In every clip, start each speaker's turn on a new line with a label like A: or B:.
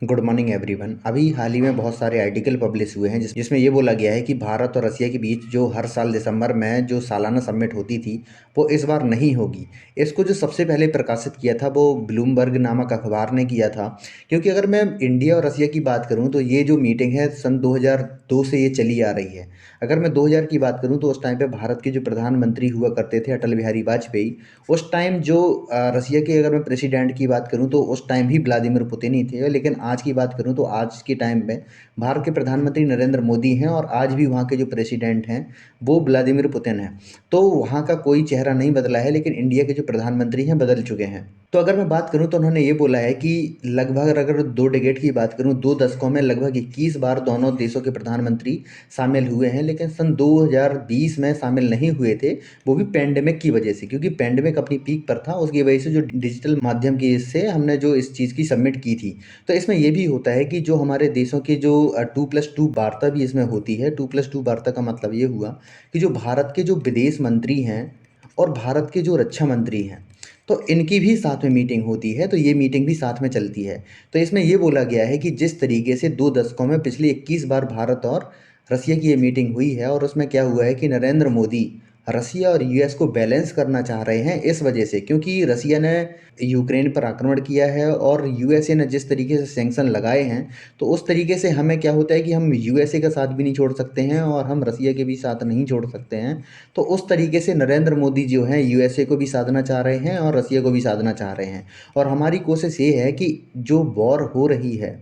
A: Good morning everyone. अभी हाल ही में बहुत सारे आर्टिकल पब्लिश हुए हैं जिसमें ये बोला गया है कि भारत और रसिया के बीच जो हर साल दिसंबर में जो सालाना समिट होती थी वो इस बार नहीं होगी। इसको जो सबसे पहले प्रकाशित किया था वो ब्लूमबर्ग नामक अखबार ने किया था। क्योंकि अगर मैं इंडिया और रसिया की बात करूं तो ये जो मीटिंग है सन 2002 से ये चली आ रही है। अगर मैं 2000 की बात करूं तो उस टाइम पे भारत के जो प्रधानमंत्री हुआ करते थे अटल बिहारी वाजपेयी। उस टाइम जो रसिया के अगर मैं प्रेसिडेंट की बात करूं तो उस टाइम भी व्लादिमीर पुतिन ही थे। लेकिन आज की बात करूं तो आज के टाइम में भारत के प्रधानमंत्री नरेंद्र मोदी हैं और आज भी वहाँ के जो प्रेसिडेंट हैं वो व्लादिमीर पुतिन हैं। तो वहाँ का कोई चेहरा नहीं बदला है, लेकिन इंडिया के जो प्रधानमंत्री हैं बदल चुके हैं। तो अगर मैं बात करूं तो उन्होंने ये बोला है कि लगभग अगर 2 डिकेड की बात करूं 2 दशकों में लगभग 21 बार दोनों देशों के प्रधानमंत्री शामिल हुए हैं, लेकिन सन 2020 में शामिल नहीं हुए थे। वो भी पेंडेमिक की वजह से, क्योंकि पेंडेमिक अपनी पीक पर था, उसकी वजह से जो डिजिटल माध्यम की इससे हमने जो इस चीज़ की सबमिट की थी। तो इसमें ये भी होता है कि जो हमारे देशों की जो 2+2 वार्ता भी इसमें होती है। 2+2 वार्ता का मतलब ये हुआ कि जो भारत के जो विदेश मंत्री हैं और भारत के जो रक्षा मंत्री हैं तो इनकी भी साथ में मीटिंग होती है, तो ये मीटिंग भी साथ में चलती है। तो इसमें ये बोला गया है कि जिस तरीके से 2 दशकों में पिछले 21 बार भारत और रसिया की ये मीटिंग हुई है और उसमें क्या हुआ है कि नरेंद्र मोदी रसिया और यूएस को बैलेंस करना चाह रहे हैं, इस वजह से क्योंकि रसिया ने यूक्रेन पर आक्रमण किया है और यूएसए ने जिस तरीके से सैंक्शन लगाए हैं, तो उस तरीके से हमें क्या होता है कि हम यूएसए का साथ भी नहीं छोड़ सकते हैं और हम रसिया के भी साथ नहीं छोड़ सकते हैं। तो उस तरीके से नरेंद्र मोदी जो हैं यूएसए को भी साधना चाह रहे हैं और रसिया को भी साधना चाह रहे हैं। और हमारी कोशिश ये है कि जो वॉर हो रही है,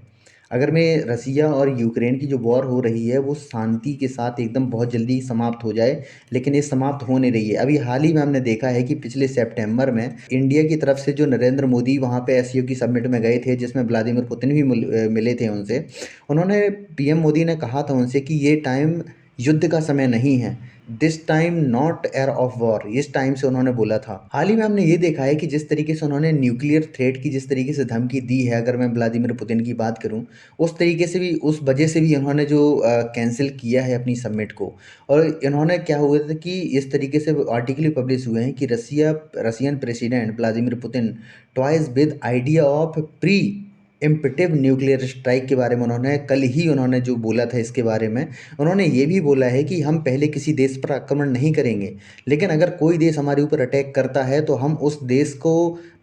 A: अगर मैं रसिया और यूक्रेन की जो वॉर हो रही है वो शांति के साथ एकदम बहुत जल्दी समाप्त हो जाए, लेकिन ये समाप्त हो नहीं रही है। अभी हाल ही में हमने देखा है कि पिछले सितंबर में इंडिया की तरफ से जो नरेंद्र मोदी वहाँ पे एससीओ की समिट में गए थे जिसमें व्लादिमीर पुतिन भी मिले थे उनसे। उन्होंने पीएम मोदी ने कहा था उनसे कि ये टाइम युद्ध का समय नहीं है, दिस टाइम नॉट एर ऑफ वॉर, इस टाइम से उन्होंने बोला था। हाल ही में हमने ये देखा है कि जिस तरीके से उन्होंने न्यूक्लियर थ्रेट की जिस तरीके से धमकी दी है, अगर मैं व्लादिमीर पुतिन की बात करूं, उस तरीके से भी उस वजह से भी इन्होंने जो कैंसिल किया है अपनी समिट को। और इन्होंने क्या हुआ था कि इस तरीके से आर्टिकल पब्लिश हुए हैं कि Russian president Vladimir Putin toys with idea of preemptive nuclear strike के बारे में उन्होंने जो बोला था इसके बारे में उन्होंने ये भी बोला है कि हम पहले किसी देश पर आक्रमण नहीं करेंगे, लेकिन अगर कोई देश हमारे ऊपर अटैक करता है तो हम उस देश को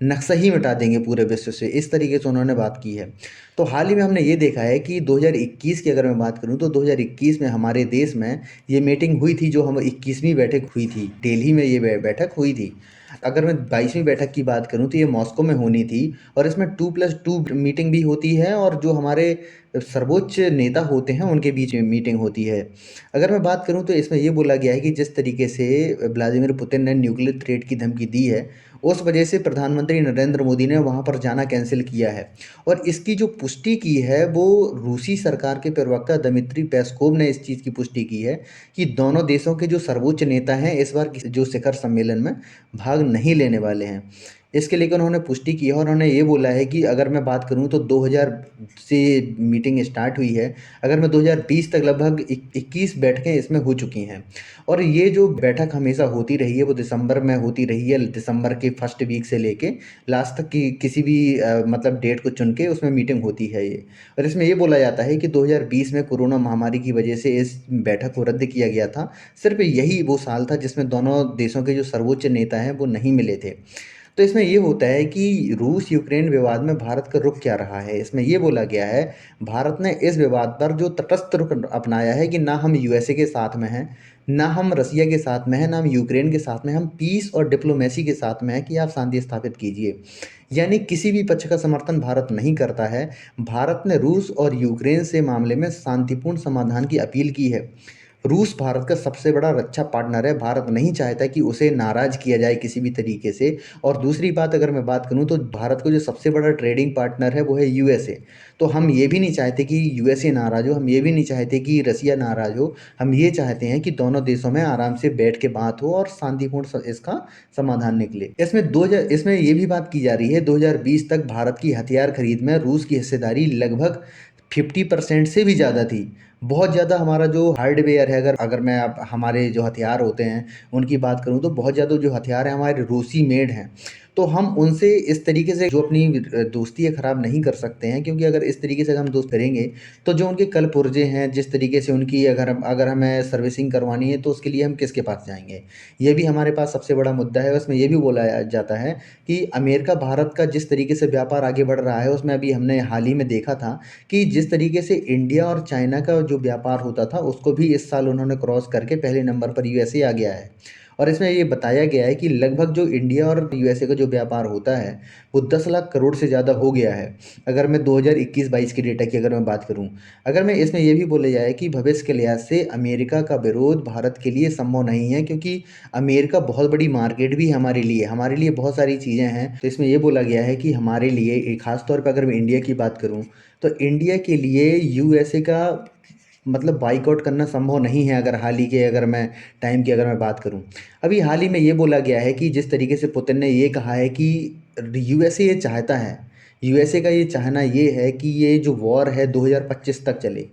A: नक्शा ही मिटा देंगे पूरे विश्व से, इस तरीके से उन्होंने बात की है। तो हाल ही में हमने ये देखा है कि 2021 की अगर मैं बात करूं तो 2021 में हमारे देश में ये मीटिंग हुई थी, जो हम 21वीं बैठक हुई थी, दिल्ली में ये बैठक हुई थी। अगर मैं 22वीं बैठक की बात करूं तो ये मॉस्को में होनी थी और इसमें 2+2 मीटिंग भी होती है और जो हमारे सर्वोच्च नेता होते हैं उनके बीच में मीटिंग होती है। अगर मैं बात करूं तो इसमें ये बोला गया है कि जिस तरीके से व्लादिमीर पुतिन ने न्यूक्लियर थ्रेट की धमकी दी है, उस वजह से प्रधानमंत्री नरेंद्र मोदी ने वहां पर जाना कैंसिल किया है। और इसकी जो पुष्टि की है वो रूसी सरकार के प्रवक्ता दमित्री पेस्कोव ने इस चीज़ की पुष्टि की है कि दोनों देशों के जो सर्वोच्च नेता हैं इस बार जो शिखर सम्मेलन में भाग नहीं लेने वाले हैं। इसके लेकर उन्होंने पुष्टि की है और उन्होंने ये बोला है कि अगर मैं बात करूं तो 2000 से मीटिंग स्टार्ट हुई है, अगर मैं 2020 तक लगभग 21 बैठकें इसमें हो चुकी हैं। और ये जो बैठक हमेशा होती रही है वो दिसंबर में होती रही है, दिसंबर के फर्स्ट वीक से लेके लास्ट तक की किसी भी मतलब डेट को चुन के उसमें मीटिंग होती है ये। और इसमें ये बोला जाता है कि 2020 में कोरोना महामारी की वजह से इस बैठक को रद्द किया गया था। सिर्फ यही वो साल था जिसमें दोनों देशों के जो सर्वोच्च नेता हैं वो नहीं मिले थे। तो इसमें ये होता है कि रूस यूक्रेन विवाद में भारत का रुख क्या रहा है, इसमें ये बोला गया है भारत ने इस विवाद पर जो तटस्थ रुख अपनाया है कि ना हम यूएसए के साथ में हैं, ना हम रसिया के साथ में हैं, ना हम यूक्रेन के साथ में, हम पीस और डिप्लोमेसी के साथ में हैं कि आप शांति स्थापित कीजिए। यानी किसी भी पक्ष का समर्थन भारत नहीं करता है। भारत ने रूस और यूक्रेन से मामले में शांतिपूर्ण समाधान की अपील की है। रूस भारत का सबसे बड़ा रक्षा पार्टनर है, भारत नहीं चाहता कि उसे नाराज किया जाए किसी भी तरीके से। और दूसरी बात अगर मैं बात करूं तो भारत को जो सबसे बड़ा ट्रेडिंग पार्टनर है वो है यूएसए। तो हम ये भी नहीं चाहते कि यूएसए नाराज हो, हम ये भी नहीं चाहते कि रसिया नाराज हो। हम ये चाहते हैं कि दोनों देशों में आराम से बैठ के बात हो और शांतिपूर्ण इसका समाधान निकले। इसमें ये भी बात की जा रही है 2020 तक भारत की हथियार खरीद में रूस की हिस्सेदारी लगभग 50% से भी ज़्यादा थी। बहुत ज़्यादा हमारा जो हार्डवेयर है, अगर अगर मैं अब हमारे जो हथियार होते हैं उनकी बात करूं तो बहुत ज़्यादा जो हथियार हैं हमारे रूसी मेड हैं। तो हम उनसे इस तरीके से जो अपनी दोस्ती है ख़राब नहीं कर सकते हैं, क्योंकि अगर इस तरीके से हम दोस्त करेंगे तो जो उनके कल पुर्जे हैं, जिस तरीके से उनकी अगर हमें सर्विसिंग करवानी है तो उसके लिए हम किसके पास जाएंगे। ये भी हमारे पास सबसे बड़ा मुद्दा है। उसमें ये भी बोला जाता है कि अमेरिका भारत का जिस तरीके से व्यापार आगे बढ़ रहा है, उसमें अभी हमने हाल ही में देखा था कि जिस तरीके से इंडिया और चाइना का जो व्यापार होता था उसको भी इस साल उन्होंने क्रॉस करके पहले नंबर पर यूएसए आ गया है। और इसमें ये बताया गया है कि लगभग जो इंडिया और यूएसए का जो व्यापार होता है वो 10 लाख करोड़ से ज़्यादा हो गया है, अगर मैं 2021-22 की डेटा की अगर मैं बात करूं। अगर मैं इसमें ये भी बोला जाए कि भविष्य के लिहाज से अमेरिका का विरोध भारत के लिए संभव नहीं है, क्योंकि अमेरिका बहुत बड़ी मार्केट भी है हमारे लिए बहुत सारी चीज़ें हैं। तो इसमें ये बोला गया है कि हमारे लिए खास तौर पर अगर मैं इंडिया की बात करूं तो इंडिया के लिए यूएसए का मतलब बाइकआउट करना संभव नहीं है। अगर मैं टाइम की अगर मैं बात करूं, अभी हाल ही में ये बोला गया है कि जिस तरीके से पुतिन ने ये कहा है कि यूएसए ये चाहता है, यूएसए का ये चाहना ये है कि ये जो वॉर है 2025 तक चले,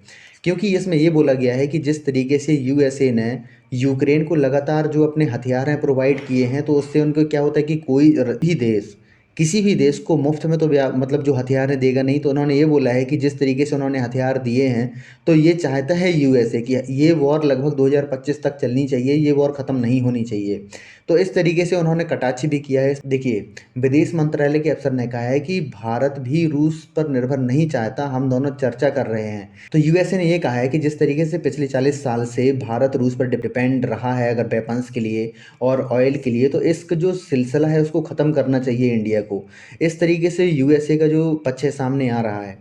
A: क्योंकि इसमें ये बोला गया है कि जिस तरीके से यूएसए ने यूक्रेन को लगातार जो अपने हथियार हैं प्रोवाइड किए हैं, तो उससे उनको क्या होता है कि कोई भी देश किसी भी देश को मुफ्त में तो मतलब जो हथियार है देगा नहीं। तो उन्होंने ये बोला है कि जिस तरीके से उन्होंने हथियार दिए हैं, तो ये चाहता है यूएसए कि ये वॉर लगभग 2025 तक चलनी चाहिए, ये वॉर ख़त्म नहीं होनी चाहिए। तो इस तरीके से उन्होंने कटाक्ष भी किया है। देखिए, विदेश मंत्रालय के अफसर ने कहा है कि भारत भी रूस पर निर्भर नहीं चाहता, हम दोनों चर्चा कर रहे हैं। तो यूएसए ने ये कहा है कि जिस तरीके से पिछले 40 साल से भारत रूस पर डिपेंड रहा है अगर वेपन्स के लिए और ऑयल के लिए, तो इसका जो सिलसिला है उसको ख़त्म करना चाहिए इंडिया को। इस तरीके से यूएसए का जो पक्ष है सामने आ रहा है।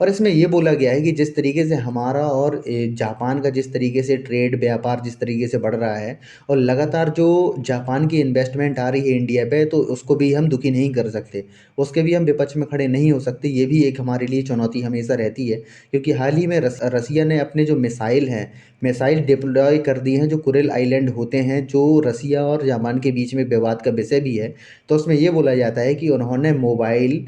A: और इसमें ये बोला गया है कि जिस तरीके से हमारा और जापान का जिस तरीके से ट्रेड व्यापार जिस तरीके से बढ़ रहा है, और लगातार जो जापान की इन्वेस्टमेंट आ रही है इंडिया पे, तो उसको भी हम दुखी नहीं कर सकते, उसके भी हम विपक्ष में खड़े नहीं हो सकते। ये भी एक हमारे लिए चुनौती हमेशा रहती है, क्योंकि हाल ही में रसिया ने अपने जो मिसाइल डिप्लॉय कर दिए हैं, जो कुरिल आइलैंड होते हैं, जो रसिया और जापान के बीच में विवाद का विषय भी है। तो उसमें ये बोला जाता है कि उन्होंने mobile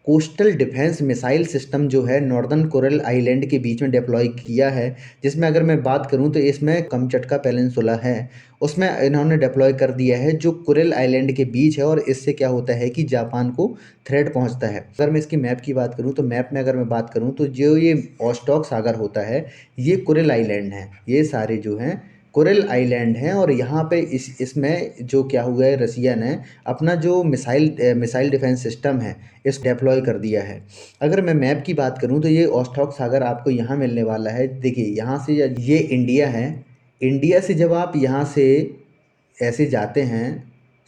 A: coastal defence missile system जो है नॉर्दर्न कोरल आइलैंड के बीच में डिप्लॉय किया है, जिसमें अगर मैं बात करूं तो इसमें कमचटका पेनिनसुला है, उसमें इन्होंने डिप्लॉय कर दिया है, जो कुरिल आइलैंड के बीच है। और इससे क्या होता है कि जापान को थ्रेट पहुंचता है। अगर मैं इसकी मैप की बात करूं तो मैप में अगर मैं बात करूं तो जो ये ओस्टॉक सागर होता है, ये कुरिल आइलैंड है, ये सारे जो हैं कोरल आइलैंड हैं। और यहाँ पे इसमें जो क्या हुआ है, रसिया ने अपना जो मिसाइल डिफेंस सिस्टम है इस डिप्लॉय कर दिया है। अगर मैं मैप की बात करूँ तो ये ओस्टॉक सागर आपको यहाँ मिलने वाला है। देखिए, यहाँ से ये इंडिया है। इंडिया से जब आप यहाँ से ऐसे जाते हैं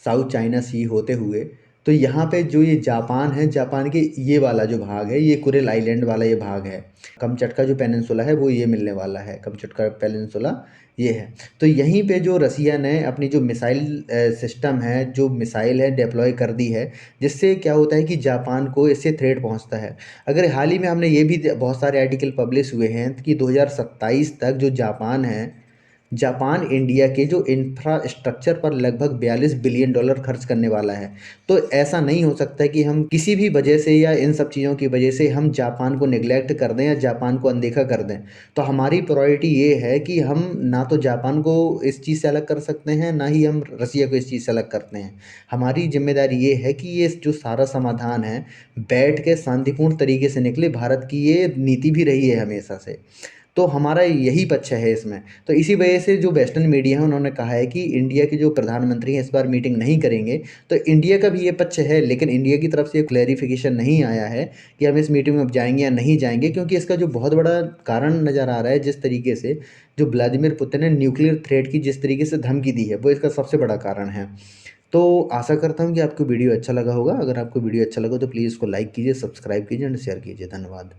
A: साउथ चाइना सी होते हुए, तो यहाँ पे जो ये जापान है, जापान के ये वाला जो भाग है, ये कुरिल आइलैंड वाला ये भाग है। कमचटका जो पेनिनसुला है वो ये मिलने वाला है, कमचटका पेनिनसुला ये है। तो यहीं पे जो रसिया ने अपनी जो मिसाइल सिस्टम है, जो मिसाइल है डिप्लॉय कर दी है, जिससे क्या होता है कि जापान को इससे थ्रेट पहुंचता है। अगर हाल ही में हमने ये भी बहुत सारे आर्टिकल पब्लिश हुए हैं कि 2027 तक जो जापान इंडिया के जो इंफ्रास्ट्रक्चर पर लगभग $42 बिलियन खर्च करने वाला है। तो ऐसा नहीं हो सकता कि हम किसी भी वजह से या इन सब चीज़ों की वजह से हम जापान को नेग्लेक्ट कर दें या जापान को अनदेखा कर दें। तो हमारी प्रायोरिटी ये है कि हम ना तो जापान को इस चीज़ से अलग कर सकते हैं, ना ही हम रसिया को इस चीज़ से अलग करते हैं। हमारी जिम्मेदारी ये है कि ये जो सारा समाधान है बैठ के शांतिपूर्ण तरीके से निकले। भारत की ये नीति भी रही है हमेशा से। तो हमारा यही पक्ष है इसमें। तो इसी वजह से जो वेस्टर्न मीडिया है उन्होंने कहा है कि इंडिया के जो प्रधानमंत्री हैं इस बार मीटिंग नहीं करेंगे। तो इंडिया का भी ये पक्ष है, लेकिन इंडिया की तरफ से क्लैरिफिकेशन नहीं आया है कि हम इस मीटिंग में जाएंगे या नहीं जाएंगे, क्योंकि इसका जो बहुत बड़ा कारण नज़र आ रहा है, जिस तरीके से जो व्लादिमीर पुतिन ने न्यूक्लियर थ्रेट की जिस तरीके से धमकी दी है, वो इसका सबसे बड़ा कारण है। तो आशा करता हूँ कि आपको वीडियो अच्छा लगा होगा। अगर आपको वीडियो अच्छा लगा तो प्लीज़ इसको लाइक कीजिए, सब्सक्राइब कीजिए एंड शेयर कीजिए। धन्यवाद।